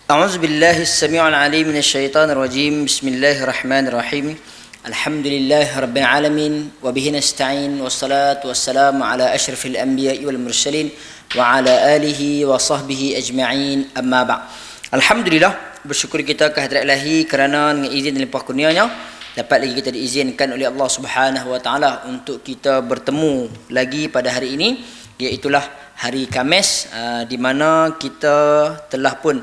أعوذ بالله السميع العليم من الشيطان الرجيم. بسم الله الرحمن الرحيم. الحمد لله رب العالمين وبه نستعين والصلاة والسلام على أشرف الأنبياء والمرسلين وعلى آله وصحبه أجمعين أما بعد. Alhamdulillah, bersyukur kita kehadirat Ilahi kerana dengan izin dan limpah kurnianya dapat lagi kita diizinkan oleh Allah Subhanahu wa taala untuk kita bertemu lagi pada hari ini, iaitulah hari Khamis, di mana kita telah pun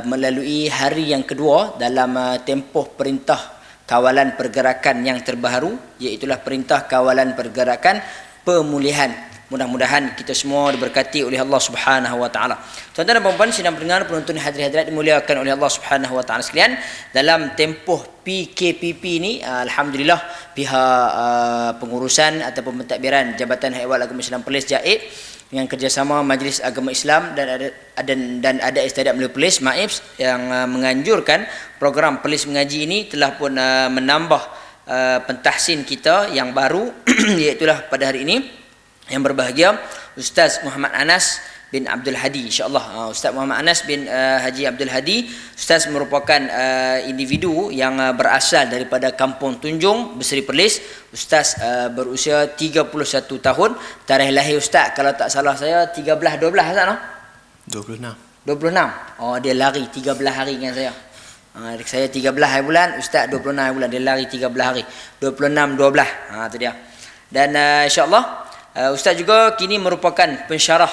melalui hari yang kedua dalam tempoh perintah kawalan pergerakan yang terbaru, iaitulah perintah kawalan pergerakan pemulihan. Mudah-mudahan kita semua diberkati oleh Allah Subhanahu wa taala. Tuan-tuan dan puan-puan, sidang pendengar, penonton, hadirin-hadirat dimuliakan oleh Allah Subhanahu wa taala sekalian, dalam tempoh PKPP ini, alhamdulillah pihak pengurusan ataupun pentadbiran Jabatan Haiwan Agama Islam Perlis JAIP dengan kerjasama Majlis Agama Islam dan ada Istiadat Melayu Perlis MAIPS yang menganjurkan program Perlis Mengaji ini telah pun menambah pentahsin kita yang baru iaitulah pada hari ini yang berbahagia Ustaz Muhammad Anas bin Abdul Hadi, insya-Allah. Ustaz Muhammad Anas bin Haji Abdul Hadi, Ustaz merupakan individu yang berasal daripada Kampung Tunjung, Berseri Perlis. Ustaz berusia 31 tahun. Tarikh lahir Ustaz kalau tak salah saya 13-12 Ustaz, no? 26. Oh, dia lari 13 hari dengan saya. Saya 13 hari bulan, Ustaz 26 hari bulan, dia lari 13 hari. 26-12. Tu dia. Dan insya-Allah Ustaz juga kini merupakan pensyarah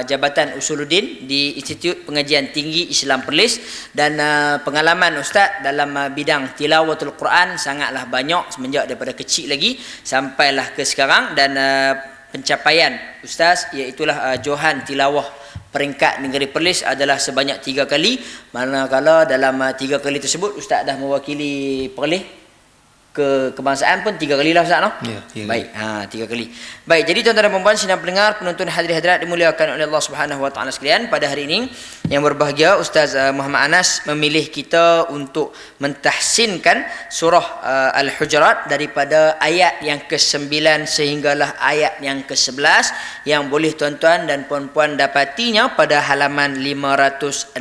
Jabatan Usuluddin di Institut Pengajian Tinggi Islam Perlis, dan pengalaman Ustaz dalam bidang tilawatul Quran sangatlah banyak semenjak daripada kecil lagi sampailah ke sekarang, dan pencapaian Ustaz iaitulah johan tilawah peringkat negeri Perlis adalah sebanyak 3 kali, manakala dalam 3 kali tersebut Ustaz dah mewakili Perlis kebangsaan pun 3 kali lah Ustaz, no? Ya, baik, 3 kali. Baik, jadi tuan-tuan dan puan-puan, sidang pendengar, penonton, hadirin-hadirat dimuliakan oleh Allah Subhanahu wa taala sekalian, pada hari ini yang berbahagia Ustaz Muhammad Anas memilih kita untuk mentahsinkan surah Al-Hujurat daripada ayat yang ke-9 sehinggalah ayat yang ke-11 yang boleh tuan-tuan dan puan-puan dapatinya pada halaman 516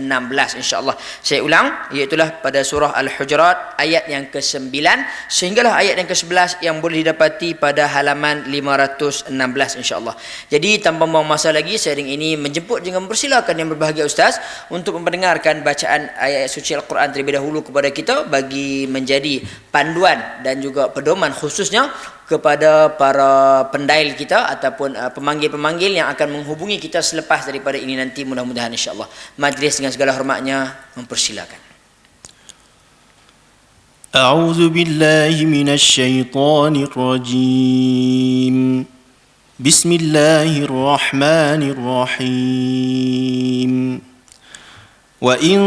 insya-Allah. Saya ulang, iaitulah pada surah Al-Hujurat ayat yang ke-9 sehinggalah ayat yang ke-11 yang boleh didapati pada halaman 516 insya-Allah. Jadi tanpa membuang masa lagi, saya hari ini menjemput dengan mempersilakan yang berbahagia Ustaz untuk mendengarkan bacaan ayat suci Al-Quran terlebih dahulu kepada kita bagi menjadi panduan dan juga pedoman khususnya kepada para pendail kita ataupun pemanggil-pemanggil yang akan menghubungi kita selepas daripada ini nanti, mudah-mudahan insya-Allah. Majlis dengan segala hormatnya mempersilakan. أعوذ بالله من الشيطان الرجيم بسم الله الرحمن الرحيم وإن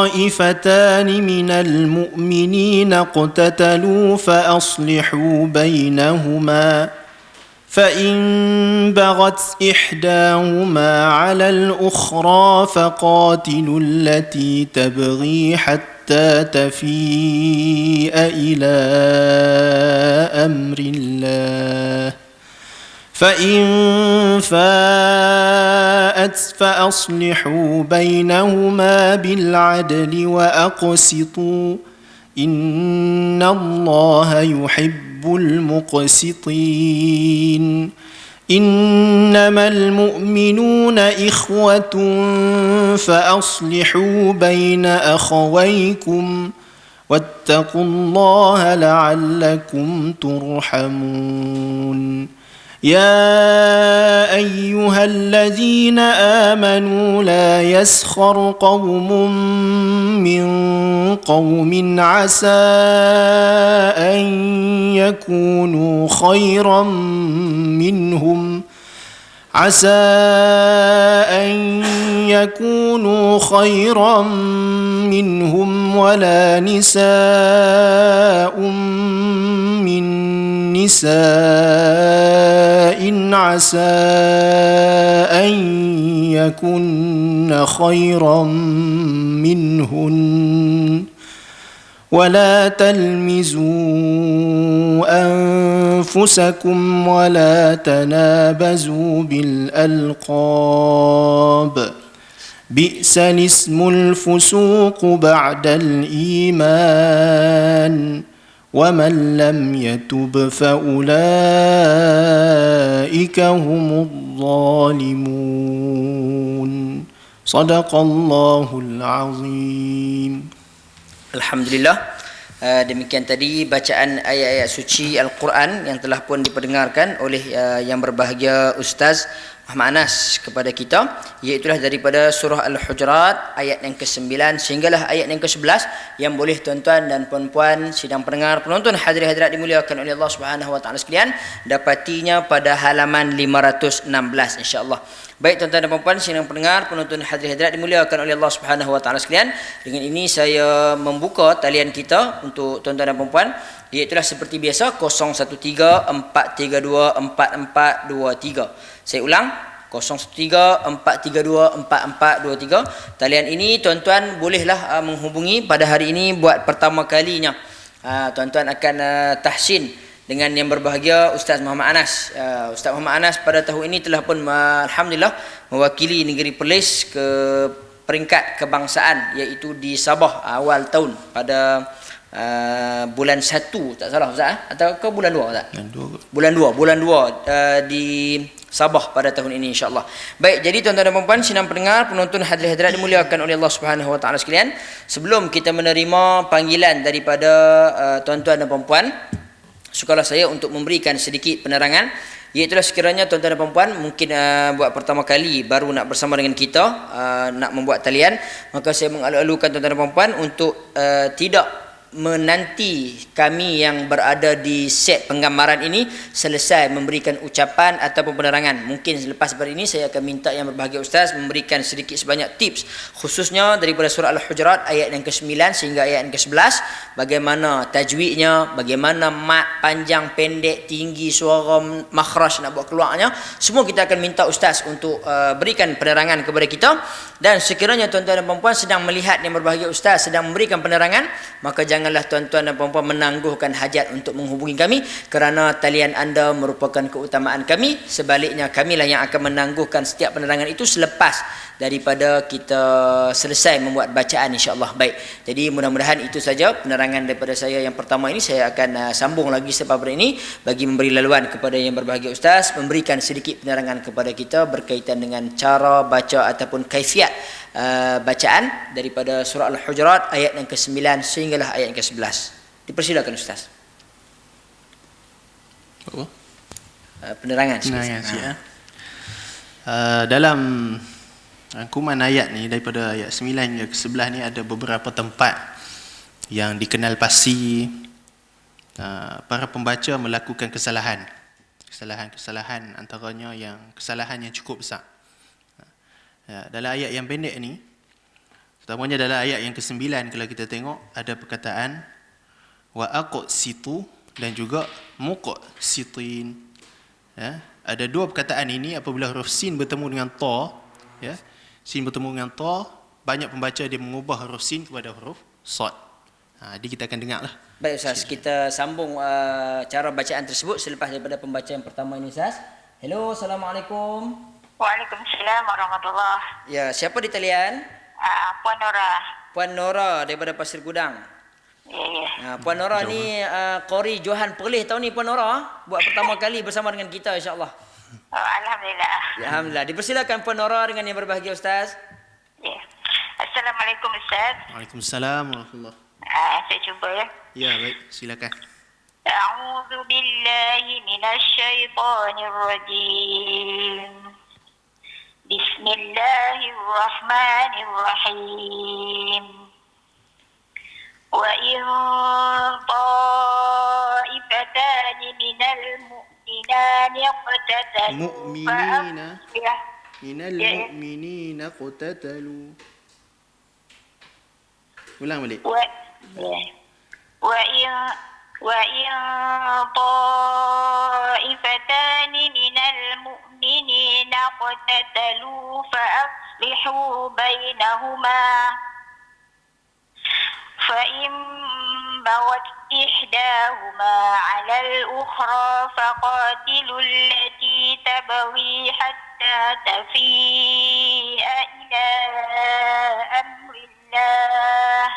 طائفتان من المؤمنين اقتتلوا فأصلحوا بينهما فإن بغت إحداهما على الأخرى فقاتلوا التي تبغي حتى تفيء إلى أمر الله فإن فاءت فأصلحوا بينهما بالعدل وأقسطوا إن الله يحب المقسطين إنما المؤمنون إخوة فأصلحوا بين أخويكم واتقوا الله لعلكم ترحمون يا أيها الذين آمنوا لا يسخر قوم من قوم عسى أن يكونوا خيرا منهم ولا نساء من نساء عسى أن يكن خيرا منهن ولا تلمزوا أنفسكم ولا تنابزوا بالألقاب بئس الاسم الفسوق بعد الإيمان ومن لم يتب فأولئك هم الظالمون صدق الله العظيم. Alhamdulillah. Demikian tadi bacaan ayat-ayat suci Al-Quran yang telah pun diperdengarkan oleh yang berbahagia Ustaz Muhammad Anas kepada kita, iaitulah daripada surah Al-Hujurat ayat yang ke-9 sehinggalah ayat yang ke-11 yang boleh tuan-tuan dan puan-puan, sidang pendengar, penonton, hadirin-hadirat dimuliakan oleh Allah Subhanahu wa taala sekalian, dapatinya pada halaman 516 insya-Allah. Baik tuan-tuan dan puan-puan, sidang pendengar, penonton, hadirin-hadirat dimuliakan oleh Allah Subhanahu wa taala sekalian, dengan ini saya membuka talian kita untuk tuan-tuan dan puan-puan, iaitulah seperti biasa 0134324423. Saya ulang 0134324423. Talian ini tuan-tuan bolehlah menghubungi pada hari ini buat pertama kalinya. Tuan-tuan akan tahsin dengan yang berbahagia Ustaz Muhammad Anas. Ustaz Muhammad Anas pada tahun ini telah pun alhamdulillah mewakili negeri Perlis ke peringkat kebangsaan, iaitu di Sabah awal tahun pada bulan 1 tak salah Ustaz, atau ke bulan 2 Ustaz? Bulan 2 di Sabah pada tahun ini insya-Allah. Baik, jadi tuan-tuan dan puan-puan, sidang pendengar, penonton, hadirin-hadirat dimuliakan oleh Allah Subhanahu wa taala sekalian, sebelum kita menerima panggilan daripada tuan-tuan dan puan-puan, sukalah saya untuk memberikan sedikit penerangan, iaitulah sekiranya tuan-tuan dan puan-puan mungkin buat pertama kali baru nak bersama dengan kita, nak membuat talian, maka saya mengalu-alukan tuan-tuan dan puan-puan untuk tidak menanti kami yang berada di set penggambaran ini selesai memberikan ucapan ataupun penerangan. Mungkin selepas daripada ini saya akan minta yang berbahagia Ustaz memberikan sedikit sebanyak tips, khususnya daripada surah Al-Hujurat ayat yang ke-9 sehingga ayat yang ke-11, bagaimana tajwidnya, bagaimana mat, panjang, pendek, tinggi, suara, makhraj nak buat keluarnya, semua kita akan minta Ustaz untuk berikan penerangan kepada kita. Dan sekiranya tuan-tuan dan puan-puan sedang melihat yang berbahagia Ustaz sedang memberikan penerangan, maka janganlah tuan-tuan dan puan-puan menangguhkan hajat untuk menghubungi kami, kerana talian anda merupakan keutamaan kami. Sebaliknya kamilah yang akan menangguhkan setiap penerangan itu selepas daripada kita selesai membuat bacaan insya-Allah. Baik, jadi mudah-mudahan itu saja penerangan daripada saya yang pertama ini. Saya akan sambung lagi selepas ini bagi memberi laluan kepada yang berbahagia Ustaz memberikan sedikit penerangan kepada kita berkaitan dengan cara baca ataupun kaifiat bacaan daripada surah Al-Hujurat ayat yang ke-9 sehinggalah ayat yang ke-11. Dipersilakan Ustaz. Penerangan sikit. Dalam rangkuman ayat ni daripada ayat 9 hingga ke-11 ni ada beberapa tempat yang dikenal pasti para pembaca melakukan kesalahan antaranya yang kesalahan yang cukup besar. Dalam ayat yang pendek ni, terutamanya dalam ayat yang ke-9 kalau kita tengok ada perkataan wa aqsitu dan juga muqsitin. Ada dua perkataan ini apabila huruf sin bertemu dengan ta, sin bertemu dengan ta, banyak pembaca dia mengubah huruf sin kepada huruf sad. Jadi kita akan dengarlah. Baik Ustaz, kita sambung cara bacaan tersebut selepas daripada pembacaan yang pertama ini Ustaz. Hello, Assalamualaikum. Waalaikumsalam warahmatullahi. Ya, siapa di talian? Puan Nora. Puan Nora daripada Pasir Gudang. Ya. Puan Nora ni Qori Johan Perlis tahun ni Puan Nora buat pertama kali bersama dengan kita insya-Allah. Alhamdulillah. Alhamdulillah. Dipersilakan Puan Nora dengan yang berbahagia Ustaz. Ya. Assalamualaikum Ustaz. Waalaikumsalam warahmatullahi. Saya cuba ya. Ya, baik, silakan. A'udzu billahi minasy syaithanir rajim. Bismillahirrahmanirrahim. Wa in ta'ifatan minal mu'minina qatatalu minal mu'minina qatatalu. Ulang balik. وإن طائفتان من المؤمنين اقتتلوا فأصلحوا بينهما فإن بغت إحداهما على الأخرى فقاتلوا التي تبغي حتى تفيء إلى أمر الله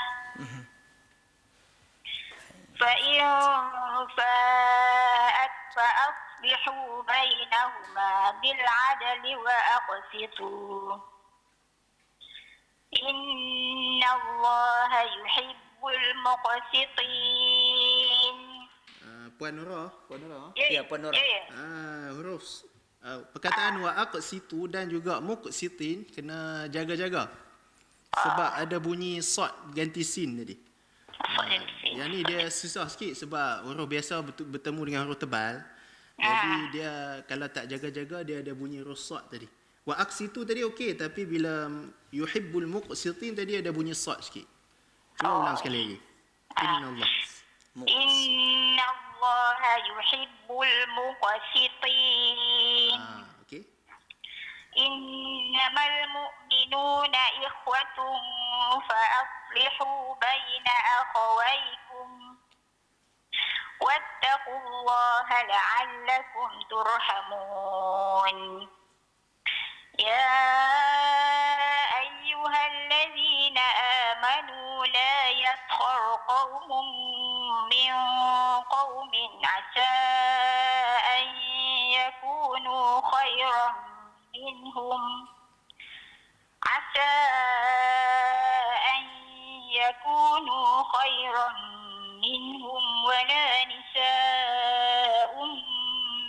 فإن فاءت فأصلحوا بينهما بالعدل وأقسطوا إن الله يحب المقسطين. Puan Nora. Ya, Puan Nora. Huruf perkataan wa aqsitu dan juga muqsitin kena jaga-jaga. Sebab ada bunyi sad ganti sin tadi. Yang ni dia susah sikit sebab huruf biasa bertemu dengan huruf tebal. Jadi dia kalau tak jaga-jaga dia ada bunyi huruf sad tadi. Wa aqsitu tadi okey, tapi bila yuhibbul muqsitin tadi ada bunyi sad sikit. Cuba ulang sekali lagi. Innallah. Inna Allah yuhibbul muqsitin. Okey. Innamal mu'minuna ikhwatun fa'aslihu baina akhawaykum wattaqullaha la'allakum turhamun. يا أيها الذين آمنوا لا يسخر قوم من قوم عسى أن يكونوا خيرا منهم ولا نساء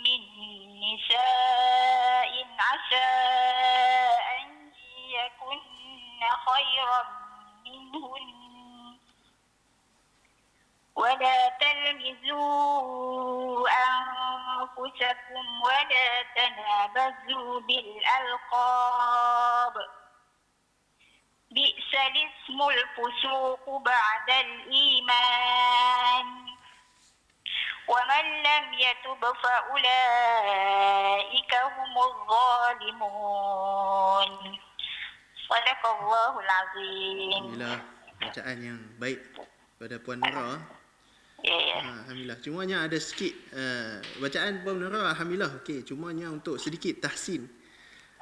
من نساء عسى أن يكن خيرا منهن ولا تلمزوا أنفسكم ولا تنابزوا بالألقاب بئس الاسم الفسوق بعد الإيمان ومن لم يتب فأولئك هم الظالمون. صدق الله العظيم. Alhamdulillah, bacaan yang baik pada Puan Nora. Ya. Alhamdulillah. Cumanya ada sikit bacaan Puan Nora alhamdulillah okey. Cumanya untuk sedikit tahsin.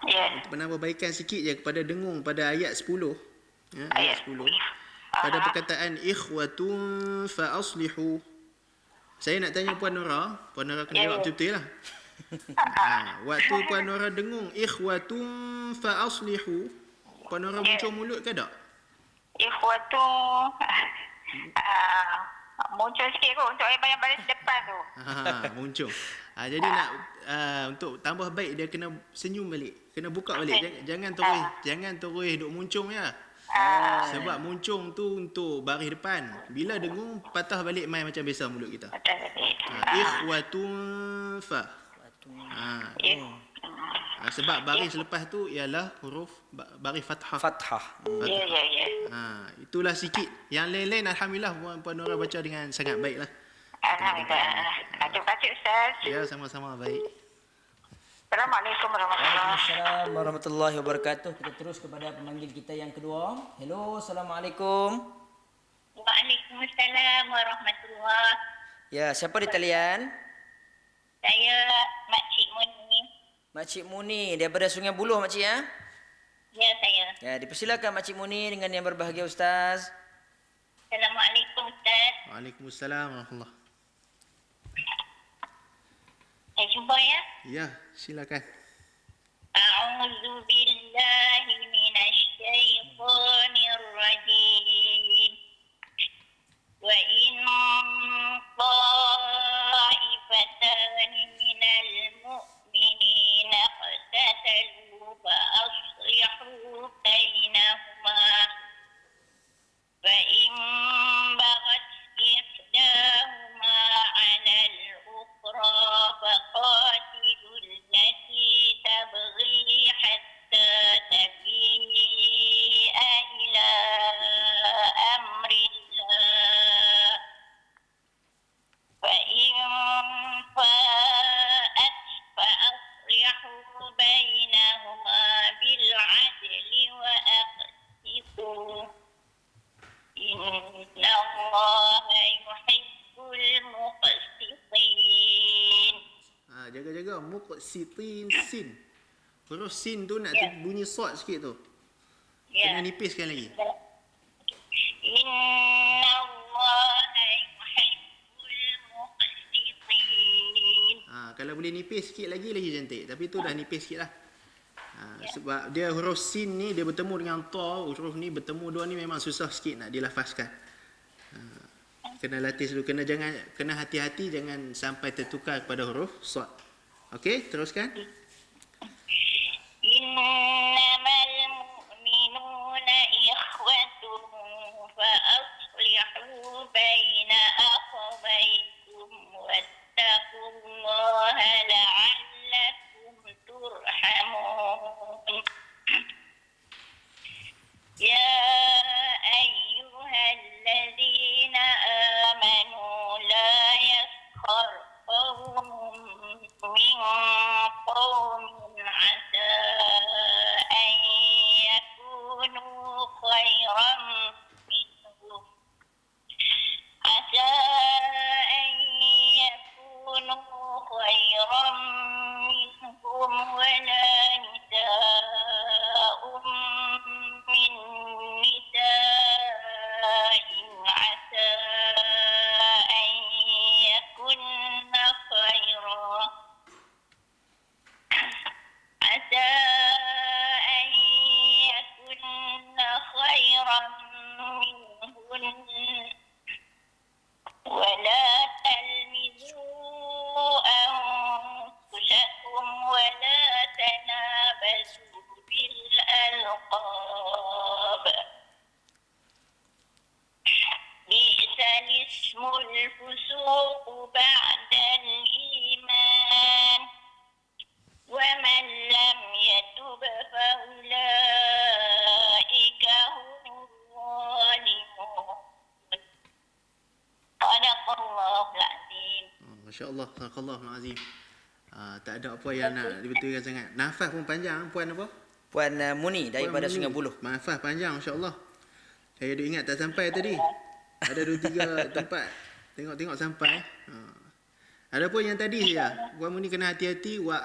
Ya. Untuk penambahbaikan sikit je kepada dengung pada ayat 10. Ayat 10. Pada perkataan ikhwatun fa aslihu. Saya nak tanya Puan Nora kena jawab betul-betul lah. Waktu Puan Nora dengung ikhwatun fa aslihu, Puan Nora muncul mulut ke tak? Ikhwatun muncul sikit kot untuk yang baris depan tu. Muncul. Jadi nak untuk tambah baik dia kena senyum balik, kena buka balik. Jangan terus duk muncung ya. Sebab muncung tu untuk baris depan. Bila dengung patah balik main macam biasa mulut kita. Ikhwatun fa. Sebab baris lepas tu ialah huruf baris fathah. Ya. Itulah sikit. Yang lain-lain alhamdulillah Puan Nora baca dengan sangat baik lah. Alhamdulillah. Terima kasih Ustaz. Ya, sama-sama baik. Assalamualaikum Waalaikumsalam warahmatullahi wabarakatuh. Kita terus kepada pemanggil kita yang kedua. Hello, Assalamualaikum. Waalaikumsalam warahmatullahi. Ya, siapa di talian? Saya Makcik Muni. Makcik Muni daripada Sungai Buloh, Makcik ya? Ya, saya. Ya, dipersilakan Makcik Muni dengan yang berbahagia Ustaz. Assalamualaikum Ustaz. Waalaikumsalam warahmatullahi. Saya jumpa ya. Ya, silakan. A'udzu billahi minasy syaithanir rajim. Wa in ta'ifatan minal mu'minina qatatalu fa aslihu bainahuma. Fa in baghat ihdahuma 'ala al-ukhra faqatilu allati tabghi hatta tafi'a ila amrillah. jaga jaga muqsitin sin. Huruf sin tu nak bunyi sod sikit tu. Kena nipiskan lagi. Inna Allaha yuhibbul muqsitin. Kalau boleh nipis sikit lagi cantik. Tapi tu dah nipis sikit lah. Sebab dia huruf sin ni dia bertemu dengan ta, huruf ni bertemu dua ni memang susah sikit nak dilafazkan. Kena latih dulu, kena hati-hati jangan sampai tertukar kepada huruf sad. Okey, teruskan. Innamal mu'minuna ikhwatun fa aslihu baina akhawaykum wattaqullaha la'allakum turhamun. Ya ayyuhalladzina amanu la yaskhar qawmun min qawmin asa an yakunu khairan minhum asa an yakunu khairan minhum wala nisa'un min nisa'in asa an yakunna khairan asa an yakunna khairan minhun ولا تلمزوا أنفسكم ولا تنابزوا بالألقاب بئس الاسم الفسوق بعد الإيمان ومن لم يتب فأولئك هم الظالمون صدق الله العظيم. Masya Allah, Sadaqallahul Azim. Tak ada apa yang nak dibetulkan sangat. Nafas pun panjang, Puan apa? Puan Muni daripada Puan Sungai Muni. Buloh. Nafas panjang, Masya Allah. Saya ada ingat tak sampai tadi. Ada 2-3 tempat. Tengok sampai. Ada pun yang tadi saja. Puan Muni kena hati-hati. Wa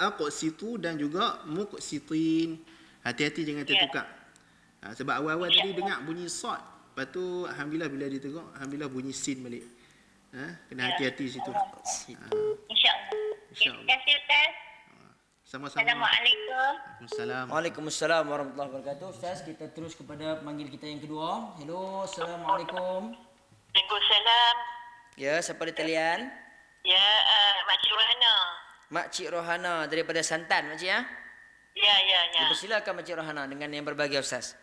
aqsitu dan juga muqsitin. Hati-hati jangan tertukar. Sebab awal-awal tadi dengar bunyi sad. Lepas tu alhamdulillah bila diteruk, alhamdulillah bunyi sin balik. Kena hati-hati situ. InsyaAllah. InsyaAllah. Terima kasih Ustaz. Sama-sama. Assalamualaikum. Waalaikumsalam. Waalaikumsalam warahmatullahi wabarakatuh. Ustaz, kita terus kepada pemanggil kita yang kedua. Hello, Assalamualaikum. Waalaikumsalam. Ya, siapa di talian? Ya, Makcik Rohana. Makcik Rohana daripada Santan, Makcik ya? Ya. Dipersilakan Makcik Rohana dengan yang berbahagia Ustaz.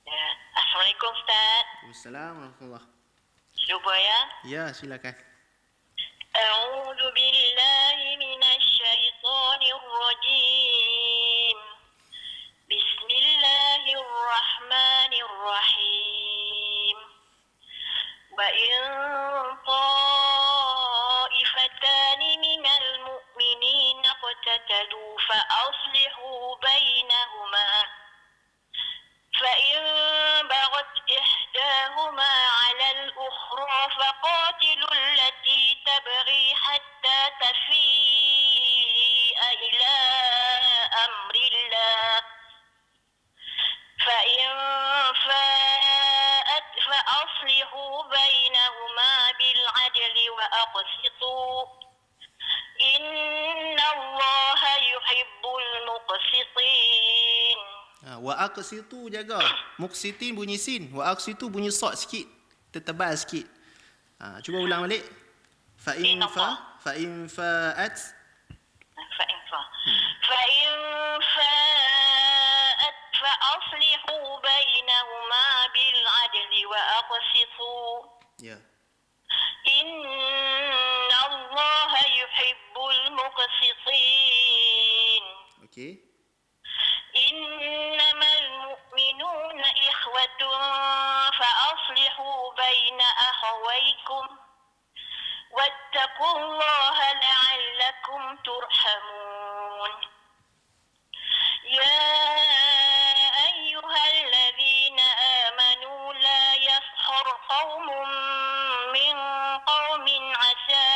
Ya. Assalamualaikum Ustaz. Waalaikumsalam warahmatullahi. Cuba ya. Ya, silakan. A'udzu billahi minasy syaithanir rajim. Bismillahirrahmanirrahim. Wa in ta'ifatani minal mu'minina qatatalu fa aslihu bainahuma فإن بغت إحداهما على الأخرى فقاتلوا التي تبغي حتى تفيء إلى أمر الله فإن فاءت فأصلحوا بينهما بالعدل وأقسطوا إن الله يحب المقسطين. Wa aqsitu jaga. Muqsitin bunyi sin. Wa aqsitu bunyi sad sikit. Tertebal sikit. Cuba ulang balik. Fa in fa'at. فإن فاءت فأصلحوا بينهما بالعدل وأقسطوا Ya. إن الله يحب المقسطين. Okey. إنما المؤمنون إخوة فأصلحوا بين أخويكم واتقوا الله لعلكم ترحمون. يا أيها الذين آمنوا لا يسخر قوم من قوم عسى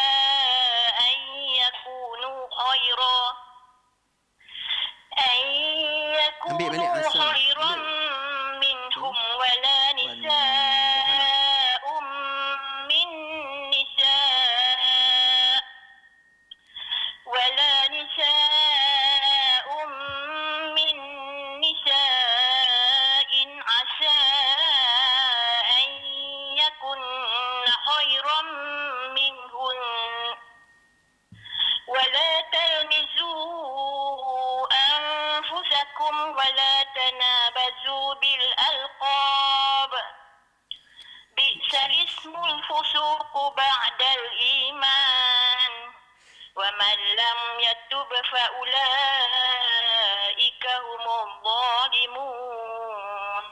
أن يكونوا لم يتب فأولئك هم الظالمون.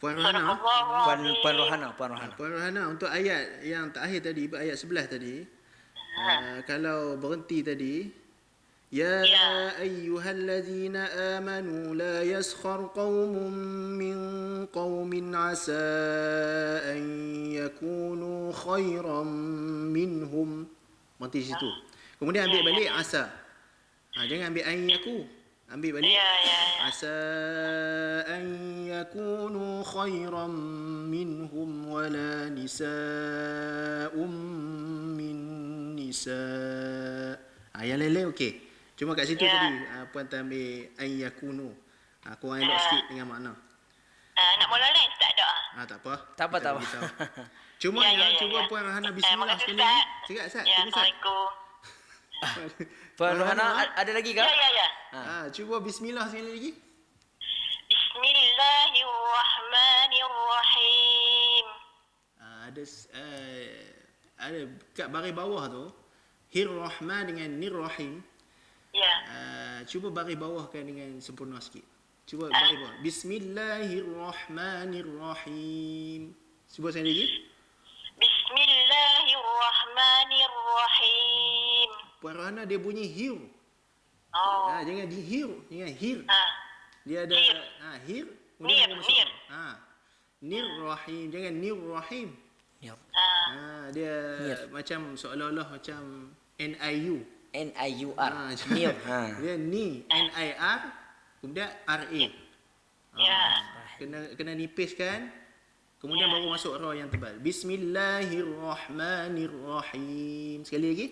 Puan Rohana. Sadaqallahul Puan azim. Rohana, Puan Rohana. Puan Rohana, untuk ayat yang terakhir tadi, ayat 11 tadi, kalau berhenti tadi, Ya ayyuhallazina amanu la yaskhar qaumun min qaumin asa an yakunu khairan minhum. Berhenti situ. Kemudian ambil balik asa. Jangan ambil an yaku. Ambil balik. Asa an yakunu khairan minhum wala nisa'um min nisa'. Yang lain-lain okey. Cuma kat situ tadi puan tak ambil an yakunu. Kurang elok sikit dengan makna. Nak mula lain tak ada? Tak apa. Tak apa, Kita tak apa. beritahu. Cuma cuba Puan Rohana bismillah Makasih, sekali lagi. Ustaz. Sikat Ustaz. Ya, Tunggu Ustaz. Assalamualaikum. Puan Rohana, ada lagi ke? Ya. Cuba bismillah sekali lagi. Bismillahirrahmanirrahim. Ada kat baris bawah tu Hir-Rahman dengan Nir-Rahim. Ya. Cuba baris bawahkan dengan sempurna sikit. Cuba baris bawah. Bismillahirrahmanirrahim. Cuba sekali lagi. Bismillahirrahmanirrahim. Puan Rohana dia bunyi hir. Oh. Jangan di hir, jangan hir. Dia ada hir. Nir. Nir-Rahim, jangan Nir-Rahim. Ya. Dia Nir. macam seolah-olah macam NIU. NIUR. Nir. Dia ni NIR kemudian RA. Kena nipiskan. Kemudian baru masuk ra yang tebal. Bismillahirrahmanirrahim. Sekali lagi.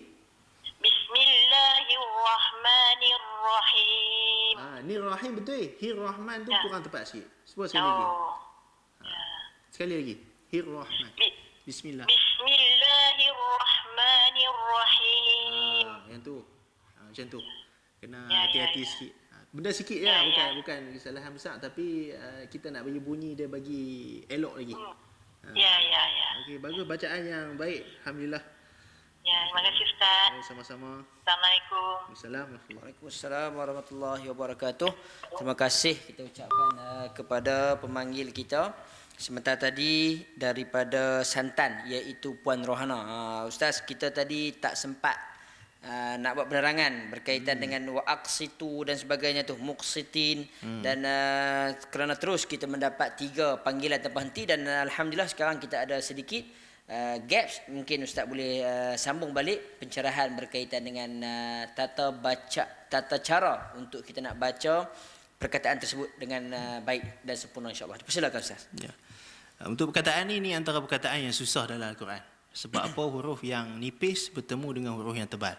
Bismillahirrahmanirrahim. Ni rahim betul. Hir Rahman tu kurang tepat sikit. Cuba sekali lagi. Sekali lagi. Hir Rahman. Bismillah. Bismillahirrahmanirrahim. Yang tu. Macam tu. Kena hati-hati sikit. Benda sikit bukan kesalahan besar, tapi kita nak bagi bunyi dia bagi elok lagi. Ya. Okey, bagus bacaan yang baik. Alhamdulillah. Ya, terima kasih Ustaz. Sama-sama. Assalamualaikum. Assalamualaikum. Waalaikumsalam warahmatullahi wabarakatuh. Terima kasih kita ucapkan kepada pemanggil kita sebentar tadi daripada Santan, iaitu Puan Rohana. Ustaz, kita tadi tak sempat nak buat penerangan berkaitan dengan waqsitu dan sebagainya tu, muqsitin dan kerana terus kita mendapat 3 panggilan tanpa henti dan alhamdulillah sekarang kita ada sedikit gaps. Mungkin Ustaz boleh sambung balik pencerahan berkaitan dengan tata cara untuk kita nak baca perkataan tersebut dengan baik dan sempurna, insya-Allah. Persilakan Ustaz. Ya. Untuk perkataan ini antara perkataan yang susah dalam Al-Quran. Sebab apa? Huruf yang nipis bertemu dengan huruf yang tebal.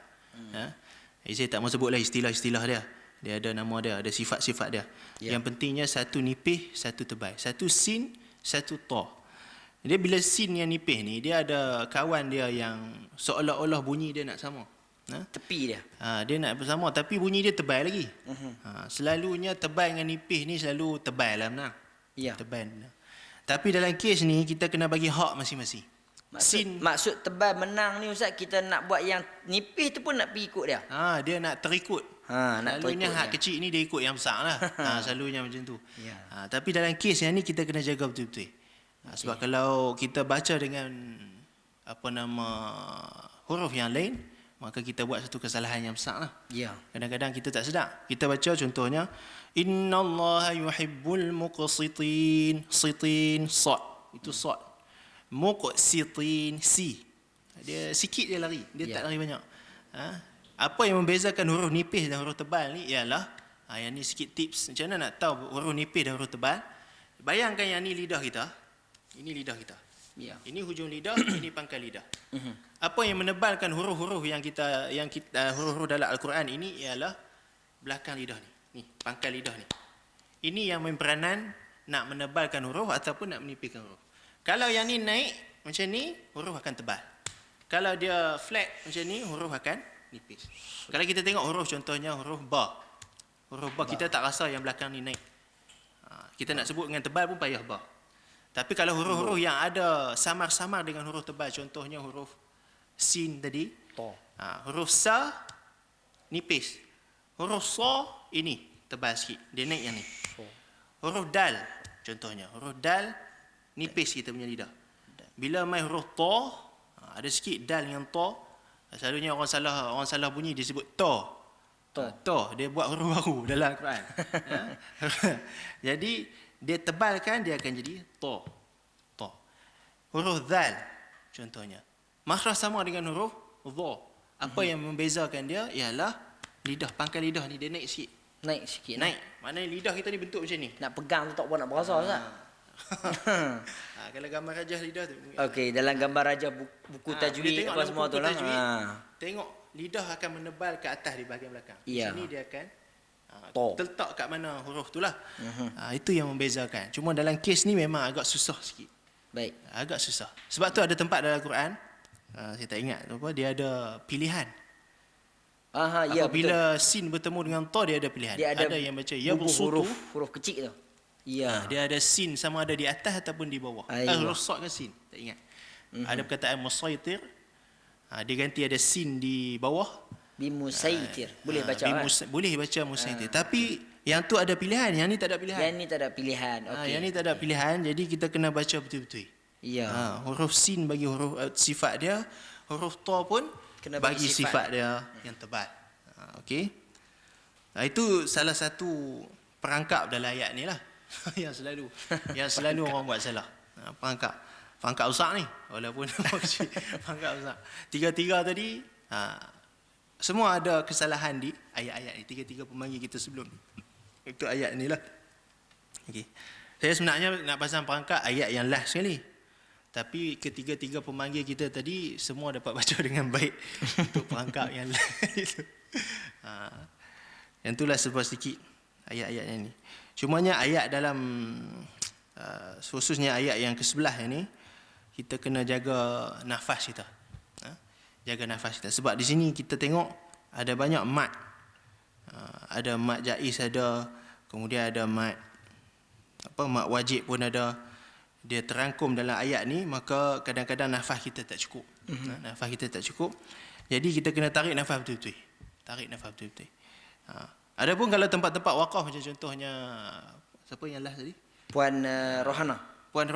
Saya tak mau sebutlah istilah-istilah dia. Dia ada nama dia, ada sifat-sifat dia. Yang pentingnya satu nipis, satu tebal. Satu sin, satu ta. Dia bila sin yang nipis ni, dia ada kawan dia yang seolah-olah bunyi dia nak sama. Tepi dia. Dia nak bersama tapi bunyi dia tebal lagi. Selalunya tebal dengan nipis ni selalu tebal lah benar. Ya. Tebal benar. Tapi dalam kes ni kita kena bagi hak masing-masing. Maksud tebal menang ni Ustaz, kita nak buat yang nipis tu pun nak pergi ikut dia. Dia nak terikut. Nak Selalunya terikut hak dia. kecil ni dia ikut yang besar lah. Selalunya macam tu. Ya. Tapi dalam kes yang ni kita kena jaga betul-betul. Sebab kalau kita baca dengan huruf yang lain, maka kita buat satu kesalahan yang besar lah. Ya. Kadang-kadang kita tak sedar. Kita baca contohnya, Innallaha yuhibbul muqsitin. Sitin, sad. Itu sad. Muqsitin, si. Dia sikit dia lari. Dia tak lari banyak. Apa yang membezakan huruf nipis dan huruf tebal ni ialah, yang ni sikit tips. Macam mana nak tahu huruf nipis dan huruf tebal? Bayangkan yang ni lidah kita. Ini lidah kita. Ya. Ini hujung lidah, ini pangkal lidah. Apa yang menebalkan huruf-huruf yang kita huruf-huruf dalam Al-Quran ini ialah belakang lidah ni. Ni, pangkal lidah ni. Ini yang memperanan nak menebalkan huruf ataupun nak menipiskan huruf. Kalau yang ni naik macam ni, huruf akan tebal. Kalau dia flat macam ni, huruf akan nipis. Kalau kita tengok huruf, contohnya huruf ba. Huruf ba kita tak rasa yang belakang ni naik. Kita nak sebut dengan tebal pun payah ba. Tapi kalau huruf-huruf yang ada samar-samar dengan huruf tebal, contohnya huruf sin tadi, Huruf sa nipis. Huruf sa ini tebal sikit. Dia naik yang ni. Huruf dal contohnya. Huruf dal nipis kita punya lidah. Bila main huruf ta, ada sikit dal dengan ta. Selalunya orang salah bunyi dia sebut ta. Ta dia buat huruf baru dalam Al-Quran. Jadi dia tebalkan dia akan jadi ta. Huruf zal contohnya. Makhraj sama dengan huruf dha. Apa yang membezakan dia ialah pangkal lidah ni dia naik sikit. Naik sikit. Naik. Maknanya lidah kita ni bentuk macam ni. Nak pegang tu tak buat nak berasa Ustaz. Kalau gambar rajah lidah tu. Okey, dalam gambar raja buku tajwid apa semua tu lah. Tengok lidah akan menebal ke atas di bahagian belakang. Di Ya. sini dia akan To. terletak kat mana huruf tu lah. Itu yang membezakan. Cuma dalam kes ni memang agak susah sikit. Baik. Agak susah. Sebab tu ada tempat dalam Al-Quran, saya tak ingat apa, dia ada pilihan. Ya, Apabila sin bertemu dengan ta dia ada pilihan. dia ada yang baca ya bersutu. huruf kecil tu. Ya. Dia ada sin sama ada di atas ataupun di bawah. Huruf sad ke sin? Tak ingat. Ada perkataan musaitir. Dia ganti ada sin di bawah. Bimusaitir. Boleh baca kan? Boleh baca musaitir. Tapi yang tu ada pilihan, yang ni tak ada pilihan. Yang ni tak ada pilihan. Okey. Yang ni tak ada pilihan, jadi kita kena baca betul-betul. Ya. Huruf sin bagi huruf sifat dia, huruf ta pun Kena bagi bagi sifat dia yang tebal. Okey. Itu salah satu perangkap dalam ayat ni lah. yang selalu orang buat salah. Perangkap besar ni, walaupun perangkap besar. Tiga-tiga tadi semua ada kesalahan di ayat-ayat ni. Tiga-tiga pemanggil kita sebelum ni. Itu ayat ni lah. Okey. Saya sebenarnya nak pasang perangkap ayat yang last sekali. Tapi ketiga-tiga pemanggil kita tadi semua dapat baca dengan baik untuk perangkap yang lain itu. Yang itulah sebab sedikit ayat-ayat yang ni. Cumanya ayat dalam khususnya ayat yang ke-11 ni kita kena jaga nafas kita. Jaga nafas kita. Sebab di sini kita tengok ada banyak mat. Ada mat jaiz ada, kemudian ada mat wajib pun ada. Dia terangkum dalam ayat ni, maka kadang-kadang nafas kita tak cukup. Nafas kita tak cukup. Jadi kita kena tarik nafas betul-betul. Adapun kalau tempat-tempat wakaf macam contohnya siapa yang last tadi? Puan Rohana. Puan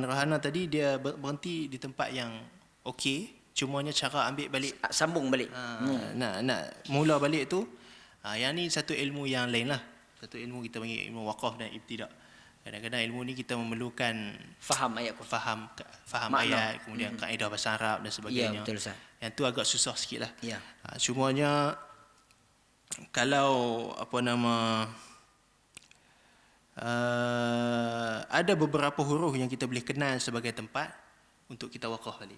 Rohana tadi dia berhenti di tempat yang okey, cumanya cara ambil balik Sambung balik. nak mula balik tu yang ni satu ilmu yang lain lah. Satu ilmu kita panggil ilmu wakaf dan ibtidak. Kadang-kadang ilmu ni kita memerlukan Faham ayat Quran. faham ayat, kemudian kaedah bahasa Arab dan sebagainya. Ya, betul Ustaz. Yang tu agak susah sikit lah. Ya. Cumanya kalau ada beberapa huruf yang kita boleh kenal sebagai tempat untuk kita wakaf balik.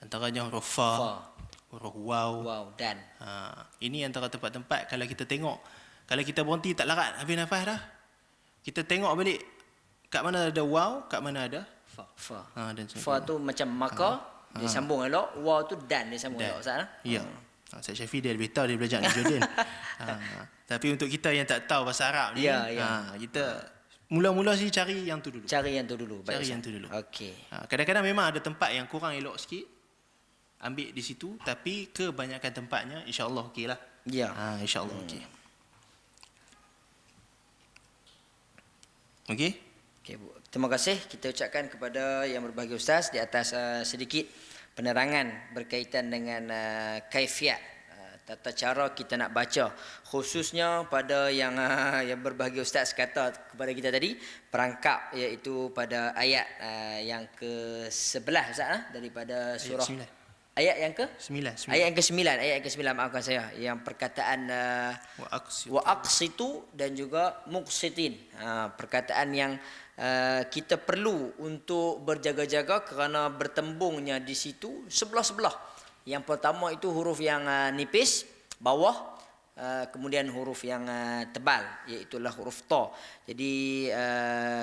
Antaranya huruf fa, huruf waw, dan. Ini antara tempat-tempat kalau kita tengok, kalau kita berhenti tak larat habis nafas dah, kita tengok balik kat mana ada waw, kat mana ada fa. Dan Fa tu macam maka dia sambung elok, waw tu dan dia sambung elok Ustaz. Ya. Ustaz Syafiq dia lebih tahu, dia belajar di Jordan. Tapi untuk kita yang tak tahu bahasa Arab ni, kita mula-mula sih cari yang tu dulu. Cari yang tu dulu. Okey. Kadang-kadang memang ada tempat yang kurang elok sikit, ambil di situ, tapi kebanyakan tempatnya insya-Allah okey lah. Ya. Insya-Allah okey. Okey. Terima kasih kita ucapkan kepada yang berbahagia Ustaz di atas sedikit penerangan berkaitan dengan kaifiat tata cara kita nak baca, khususnya pada yang berbahagia Ustaz kata kepada kita tadi perangkap, iaitu pada ayat yang ke-11 Ustaz daripada surah ayat yang ke-9. Ayat yang ke-9 maafkan saya, yang perkataan wa aqsitu dan juga muqsitin. Perkataan yang kita perlu untuk berjaga-jaga kerana bertembungnya di situ sebelah-sebelah. Yang pertama itu huruf yang nipis bawah, kemudian huruf yang tebal, iaitulah huruf ta. Jadi